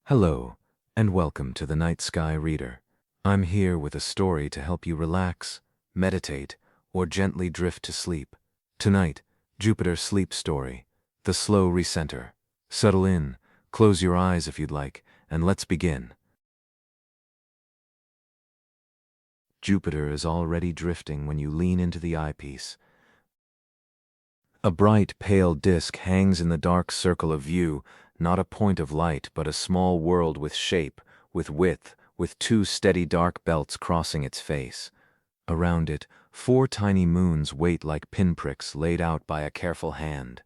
Hello, and welcome to the Night Sky Reader. I'm here with a story to help you relax, meditate, or gently drift to sleep. Tonight, Jupiter's sleep story, The Slow Recenter. Settle in, close your eyes if you'd like, and let's begin. Jupiter is already drifting when you lean into the eyepiece. A bright, pale disk hangs in the dark circle of view, not a point of light, but a small world with shape, with width, with two steady dark belts crossing its face. Around it, 4 tiny moons wait like pinpricks laid out by a careful hand.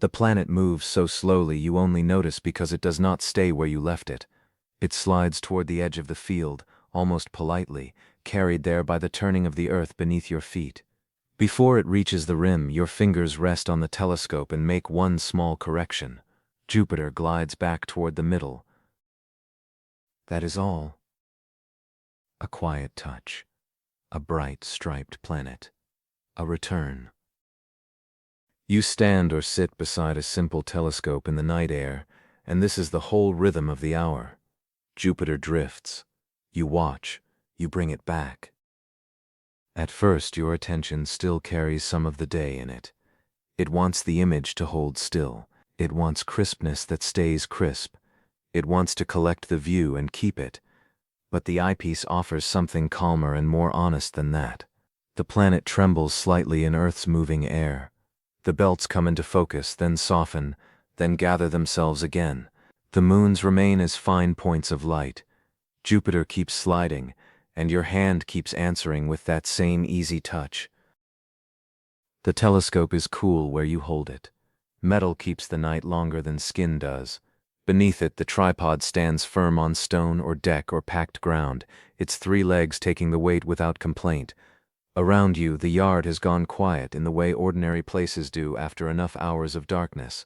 The planet moves so slowly you only notice because it does not stay where you left it. It slides toward the edge of the field, almost politely, carried there by the turning of the earth beneath your feet. Before it reaches the rim, your fingers rest on the telescope and make one small correction. Jupiter glides back toward the middle. That is all. A quiet touch. A bright striped planet. A return. You stand or sit beside a simple telescope in the night air, and this is the whole rhythm of the hour. Jupiter drifts. You watch. You bring it back. At first, your attention still carries some of the day in it. It wants the image to hold still. It wants crispness that stays crisp. It wants to collect the view and keep it. But the eyepiece offers something calmer and more honest than that. The planet trembles slightly in Earth's moving air. The belts come into focus, then soften, then gather themselves again. The moons remain as fine points of light. Jupiter keeps sliding, and your hand keeps answering with that same easy touch. The telescope is cool where you hold it. Metal keeps the night longer than skin does. Beneath it, the tripod stands firm on stone or deck or packed ground, its 3 legs taking the weight without complaint. Around you, the yard has gone quiet in the way ordinary places do after enough hours of darkness.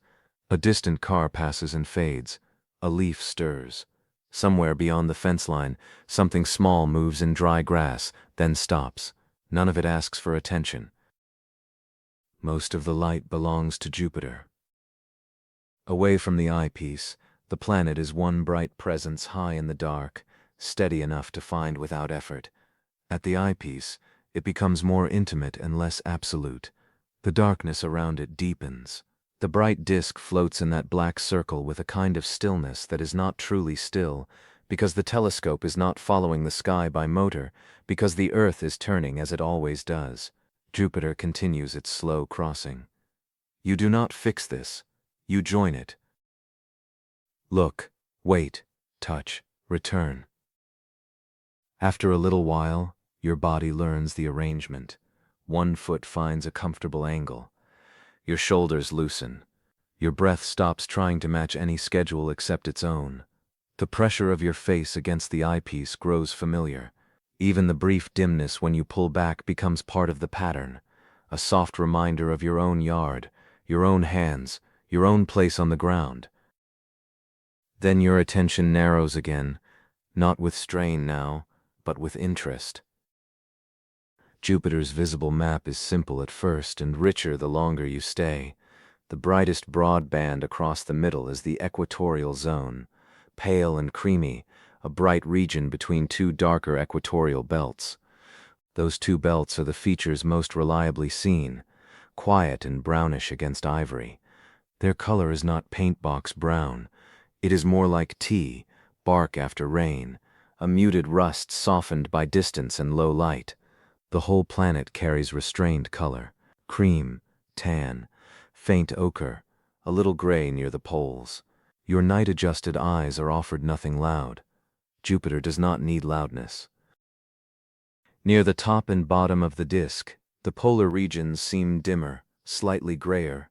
A distant car passes and fades. A leaf stirs. Somewhere beyond the fence line, something small moves in dry grass, then stops. None of it asks for attention. Most of the light belongs to Jupiter. Away from the eyepiece, the planet is one bright presence high in the dark, steady enough to find without effort. At the eyepiece, it becomes more intimate and less absolute. The darkness around it deepens. The bright disk floats in that black circle with a kind of stillness that is not truly still, because the telescope is not following the sky by motor, because the Earth is turning as it always does. Jupiter continues its slow crossing. You do not fix this. You join it. Look, wait, touch, return. After a little while, your body learns the arrangement. One foot finds a comfortable angle. Your shoulders loosen. Your breath stops trying to match any schedule except its own. The pressure of your face against the eyepiece grows familiar. Even the brief dimness when you pull back becomes part of the pattern, a soft reminder of your own yard, your own hands, your own place on the ground. Then your attention narrows again, not with strain now, but with interest. Jupiter's visible map is simple at first and richer the longer you stay. The brightest broad band across the middle is the equatorial zone, pale and creamy, a bright region between 2 darker equatorial belts. Those 2 belts are the features most reliably seen, quiet and brownish against ivory. Their color is not paintbox brown. It is more like tea, bark after rain, a muted rust softened by distance and low light. The whole planet carries restrained color, cream, tan, faint ochre, a little gray near the poles. Your night-adjusted eyes are offered nothing loud. Jupiter does not need loudness. Near the top and bottom of the disk, the polar regions seem dimmer, slightly grayer,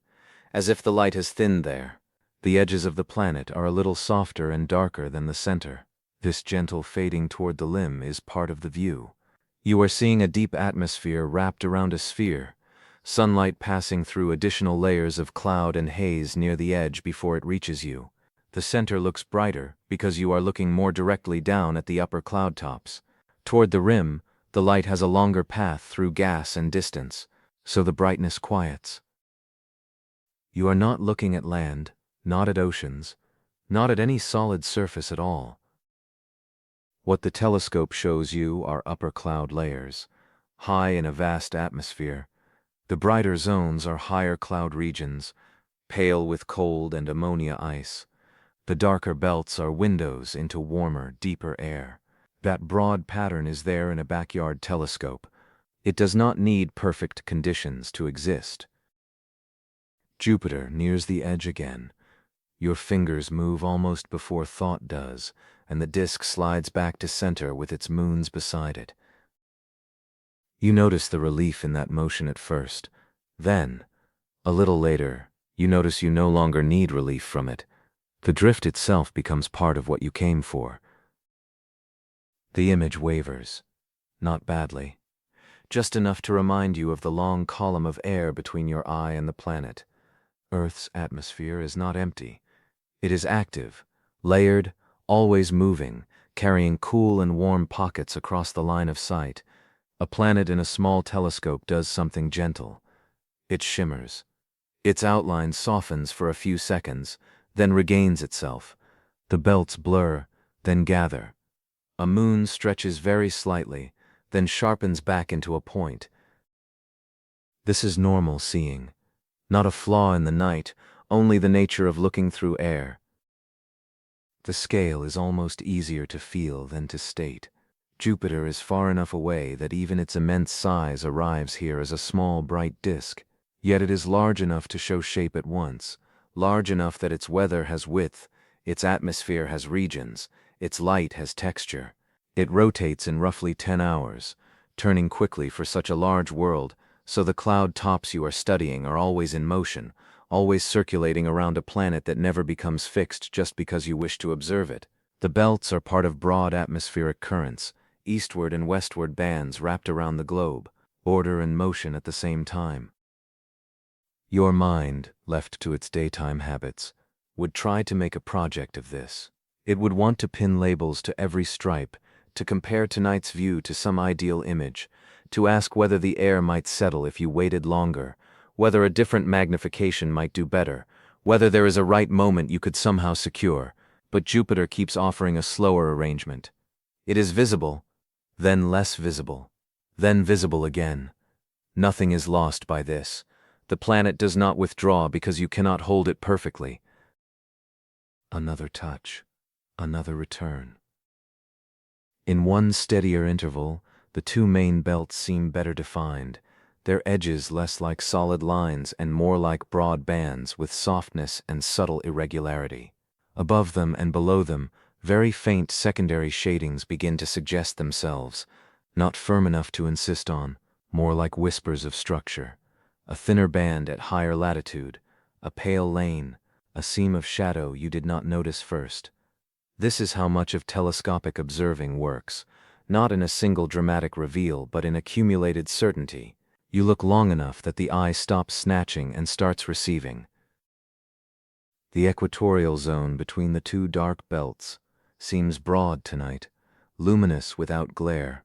as if the light has thinned there. The edges of the planet are a little softer and darker than the center. This gentle fading toward the limb is part of the view. You are seeing a deep atmosphere wrapped around a sphere, sunlight passing through additional layers of cloud and haze near the edge before it reaches you. The center looks brighter because you are looking more directly down at the upper cloud tops. Toward the rim, the light has a longer path through gas and distance, so the brightness quiets. You are not looking at land, not at oceans, not at any solid surface at all. What the telescope shows you are upper cloud layers, high in a vast atmosphere. The brighter zones are higher cloud regions, pale with cold and ammonia ice. The darker belts are windows into warmer, deeper air. That broad pattern is there in a backyard telescope. It does not need perfect conditions to exist. Jupiter nears the edge again. Your fingers move almost before thought does, and the disk slides back to center with its moons beside it. You notice the relief in that motion at first. Then, a little later, you notice you no longer need relief from it. The drift itself becomes part of what you came for. The image wavers. Not badly. Just enough to remind you of the long column of air between your eye and the planet. Earth's atmosphere is not empty. It is active, layered, always moving, carrying cool and warm pockets across the line of sight. A planet in a small telescope does something gentle. It shimmers. Its outline softens for a few seconds, then regains itself. The belts blur, then gather. A moon stretches very slightly, then sharpens back into a point. This is normal seeing. Not a flaw in the night, only the nature of looking through air. The scale is almost easier to feel than to state. Jupiter is far enough away that even its immense size arrives here as a small bright disk. Yet it is large enough to show shape at once, large enough that its weather has width, its atmosphere has regions, its light has texture. It rotates in roughly 10 hours, turning quickly for such a large world, so the cloud tops you are studying are always in motion, always circulating around a planet that never becomes fixed just because you wish to observe it. The belts are part of broad atmospheric currents, eastward and westward bands wrapped around the globe, order and motion at the same time. Your mind, left to its daytime habits, would try to make a project of this. It would want to pin labels to every stripe, to compare tonight's view to some ideal image, to ask whether the air might settle if you waited longer, whether a different magnification might do better, whether there is a right moment you could somehow secure. But Jupiter keeps offering a slower arrangement. It is visible, then less visible, then visible again. Nothing is lost by this. The planet does not withdraw because you cannot hold it perfectly. Another touch, another return. In one steadier interval, the two main belts seem better defined, their edges less like solid lines and more like broad bands with softness and subtle irregularity. Above them and below them, very faint secondary shadings begin to suggest themselves, not firm enough to insist on, more like whispers of structure. A thinner band at higher latitude, a pale lane, a seam of shadow you did not notice first. This is how much of telescopic observing works, not in a single dramatic reveal but in accumulated certainty. You look long enough that the eye stops snatching and starts receiving. The equatorial zone between the two dark belts seems broad tonight, luminous without glare.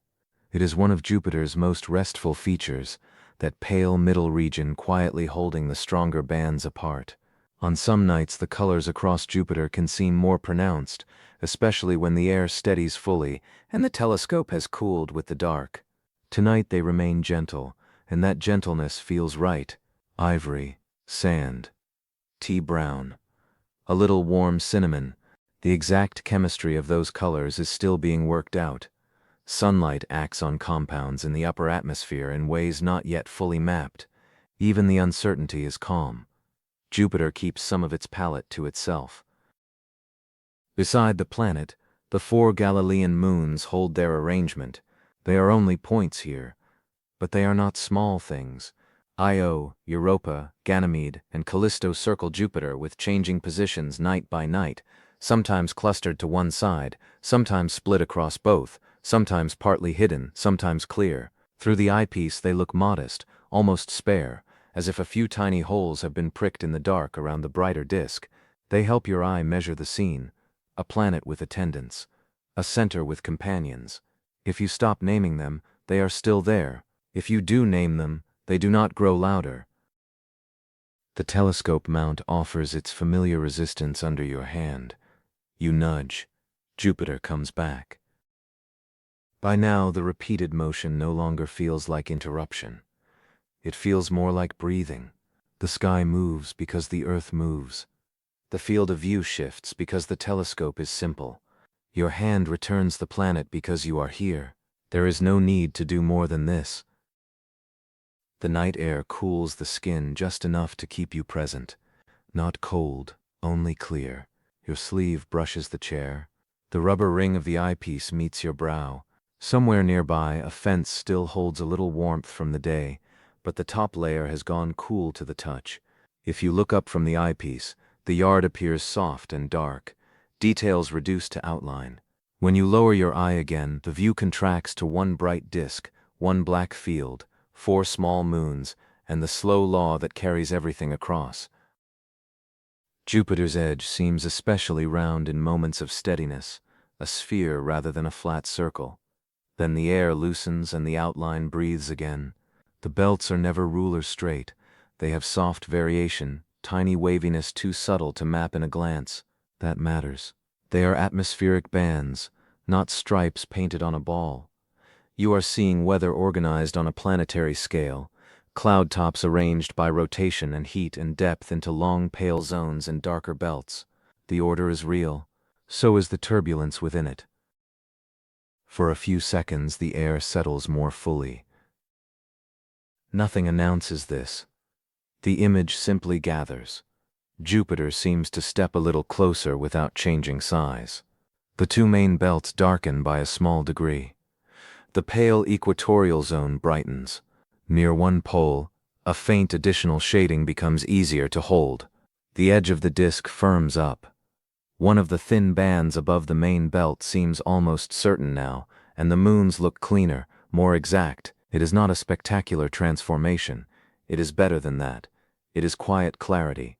It is one of Jupiter's most restful features, that pale middle region quietly holding the stronger bands apart. On some nights the colors across Jupiter can seem more pronounced, especially when the air steadies fully and the telescope has cooled with the dark. Tonight they remain gentle, and that gentleness feels right. Ivory, sand, tea brown, a little warm cinnamon. The exact chemistry of those colors is still being worked out. Sunlight acts on compounds in the upper atmosphere in ways not yet fully mapped. Even the uncertainty is calm. Jupiter keeps some of its palette to itself. Beside the planet, the 4 Galilean moons hold their arrangement. They are only points here, but they are not small things. Io, Europa, Ganymede, and Callisto circle Jupiter with changing positions night by night, sometimes clustered to one side, sometimes split across both, sometimes partly hidden, sometimes clear. Through the eyepiece they look modest, almost spare, as if a few tiny holes have been pricked in the dark around the brighter disk. They help your eye measure the scene, a planet with attendants, a center with companions. If you stop naming them, they are still there. If you do name them, they do not grow louder. The telescope mount offers its familiar resistance under your hand. You nudge. Jupiter comes back. By now, the repeated motion no longer feels like interruption. It feels more like breathing. The sky moves because the Earth moves. The field of view shifts because the telescope is simple. Your hand returns the planet because you are here. There is no need to do more than this. The night air cools the skin just enough to keep you present. Not cold, only clear. Your sleeve brushes the chair. The rubber ring of the eyepiece meets your brow. Somewhere nearby, a fence still holds a little warmth from the day, but the top layer has gone cool to the touch. If you look up from the eyepiece, the yard appears soft and dark, details reduced to outline. When you lower your eye again, the view contracts to one bright disk, one black field, 4 small moons, and the slow law that carries everything across. Jupiter's edge seems especially round in moments of steadiness, a sphere rather than a flat circle. Then the air loosens and the outline breathes again. The belts are never ruler straight. They have soft variation, tiny waviness too subtle to map in a glance. That matters. They are atmospheric bands, not stripes painted on a ball. You are seeing weather organized on a planetary scale, cloud tops arranged by rotation and heat and depth into long pale zones and darker belts. The order is real. So is the turbulence within it. For a few seconds, the air settles more fully. Nothing announces this. The image simply gathers. Jupiter seems to step a little closer without changing size. The 2 main belts darken by a small degree. The pale equatorial zone brightens. Near one pole, a faint additional shading becomes easier to hold. The edge of the disk firms up. One of the thin bands above the main belt seems almost certain now, and the moons look cleaner, more exact. It is not a spectacular transformation. It is better than that. It is quiet clarity.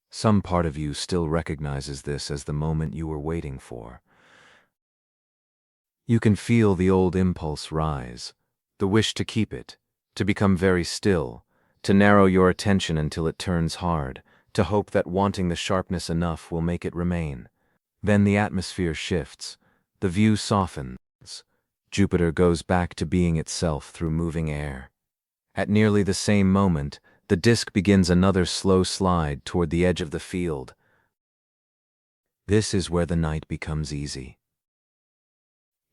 Some part of you still recognizes this as the moment you were waiting for. You can feel the old impulse rise, the wish to keep it, to become very still, to narrow your attention until it turns hard, to hope that wanting the sharpness enough will make it remain. Then the atmosphere shifts, the view softens. Jupiter goes back to being itself through moving air. At nearly the same moment, the disk begins another slow slide toward the edge of the field. This is where the night becomes easy.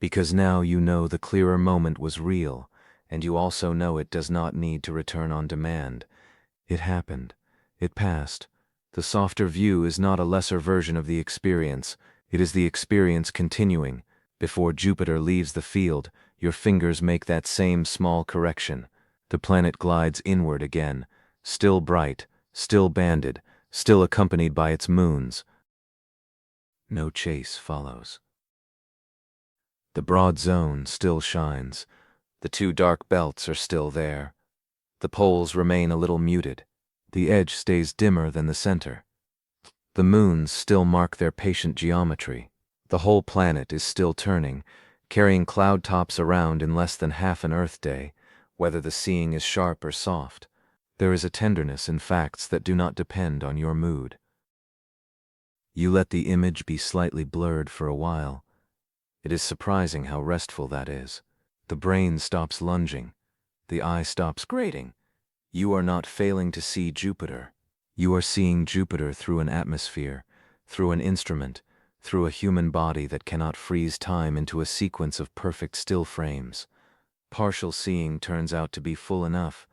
Because now you know the clearer moment was real, and you also know it does not need to return on demand. It happened. It passed. The softer view is not a lesser version of the experience. It is the experience continuing. Before Jupiter leaves the field, your fingers make that same small correction. The planet glides inward again, still bright, still banded, still accompanied by its moons. No chase follows. The broad zone still shines. The 2 dark belts are still there. The poles remain a little muted. The edge stays dimmer than the center. The moons still mark their patient geometry. The whole planet is still turning, carrying cloud tops around in less than half an Earth day, whether the seeing is sharp or soft. There is a tenderness in facts that do not depend on your mood. You let the image be slightly blurred for a while. It is surprising how restful that is. The brain stops lunging. The eye stops grating. You are not failing to see Jupiter. You are seeing Jupiter through an atmosphere, through an instrument, through a human body that cannot freeze time into a sequence of perfect still frames. Partial seeing turns out to be full enough.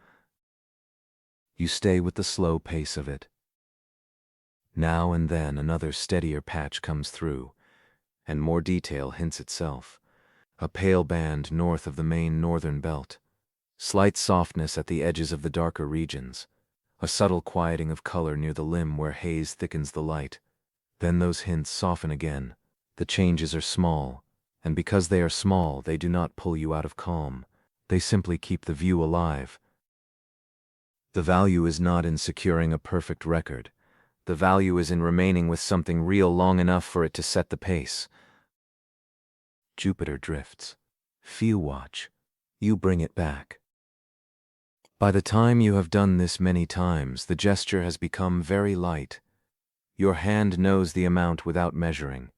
You stay with the slow pace of it. Now and then another steadier patch comes through, and more detail hints itself. A pale band north of the main northern belt. Slight softness at the edges of the darker regions. A subtle quieting of color near the limb where haze thickens the light. Then those hints soften again. The changes are small, and because they are small, they do not pull you out of calm. They simply keep the view alive. The value is not in securing a perfect record. The value is in remaining with something real long enough for it to set the pace. Jupiter drifts. Few watch. You bring it back. By the time you have done this many times, the gesture has become very light. Your hand knows the amount without measuring.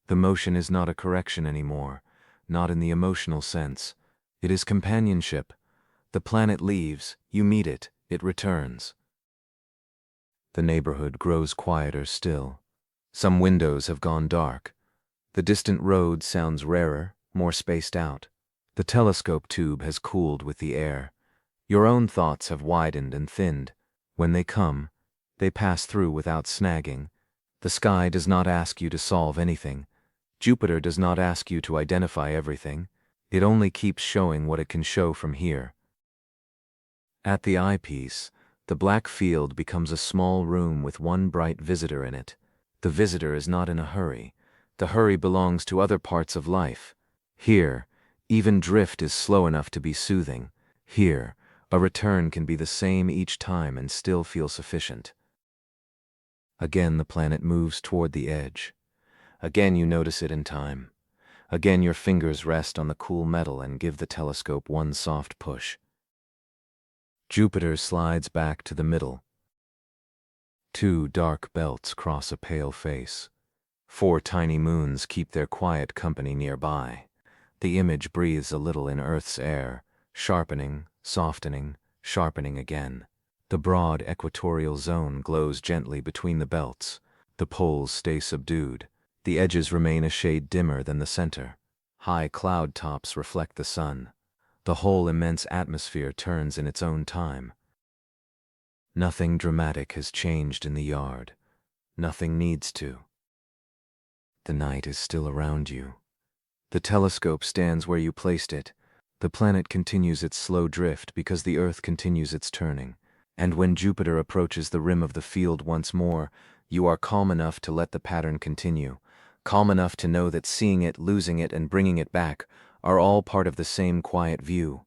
The motion is not a correction anymore, not in the emotional sense. It is companionship. The planet leaves, you meet it, it returns. The neighborhood grows quieter still. Some windows have gone dark. The distant road sounds rarer, more spaced out. The telescope tube has cooled with the air. Your own thoughts have widened and thinned. When they come, they pass through without snagging. The sky does not ask you to solve anything. Jupiter does not ask you to identify everything. It only keeps showing what it can show from here. At the eyepiece, the black field becomes a small room with one bright visitor in it. The visitor is not in a hurry. The hurry belongs to other parts of life. Here, even drift is slow enough to be soothing. Here, a return can be the same each time and still feel sufficient. Again the planet moves toward the edge. Again you notice it in time. Again your fingers rest on the cool metal and give the telescope one soft push. Jupiter slides back to the middle. Two dark belts cross a pale face. Four tiny moons keep their quiet company nearby. The image breathes a little in Earth's air, sharpening, softening, sharpening again. The broad equatorial zone glows gently between the belts. The poles stay subdued. The edges remain a shade dimmer than the center. High cloud tops reflect the sun. The whole immense atmosphere turns in its own time. Nothing dramatic has changed in the yard. Nothing needs to. The night is still around you. The telescope stands where you placed it. The planet continues its slow drift because the Earth continues its turning. And when Jupiter approaches the rim of the field once more, you are calm enough to let the pattern continue, calm enough to know that seeing it, losing it, and bringing it back are all part of the same quiet view.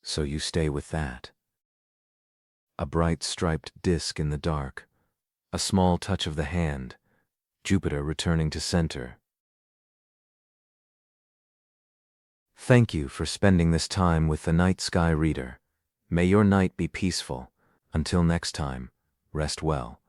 So you stay with that. A bright striped disk in the dark, a small touch of the hand, Jupiter returning to center. Thank you for spending this time with the Night Sky Reader. May your night be peaceful. Until next time, rest well.